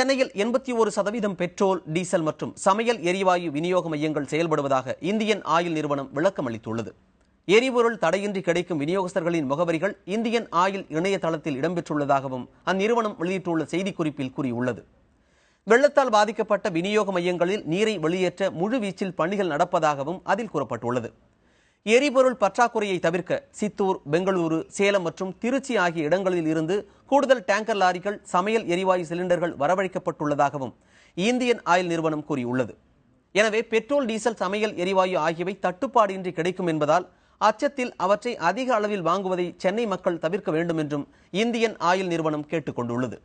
சென்னையில் 81% petrol, diesel மற்றும் சமையல் எரிவாயு விநியோக மையங்கள் செயல்படுவதாக இந்தியன் ஆயில் நிறுவனம் விளக்கம் அளித்துள்ளது. எரிபொருள் தடையின்றி கிடைக்கும் விநியோகஸ்தர்களின் முகவரிகள் இந்தியன் ஆயில் இணையதளத்தில் இடம்பெற்றுள்ளதாகவும் அந்நிறுவனம் வெளியிட்டுள்ள செய்திக்குறிப்பில் கூறியுள்ளது. வெள்ளத்தால் பாதிக்கப்பட்ட விநியோக மையங்களில் நீரை வெளியேற்ற முழுவீச்சில் பணிகள் நடப்பதாகவும் அதில் கூறப்பட்டுள்ளது. எரிபொருள் பற்றாக்குறையை தவிர்க்க சித்தூர், பெங்களூரு, சேலம் மற்றும் திருச்சி ஆகிய இடங்களில் இருந்து கூடுதல் டேங்கர் லாரிகள், சமையல் எரிவாயு சிலிண்டர்கள் வரவழைக்கப்பட்டுள்ளதாகவும் இந்தியன் ஆயில் நிறுவனம் கூறியுள்ளது. எனவே பெட்ரோல், டீசல், சமையல் எரிவாயு ஆகியவை தட்டுப்பாடின்றி கிடைக்கும் என்பதால் அச்சத்தில் அவற்றை அதிக அளவில் வாங்குவதை சென்னை மக்கள் தவிர்க்க வேண்டும் என்றும் இந்தியன் ஆயில் நிறுவனம் கேட்டுக் கொண்டுள்ளது.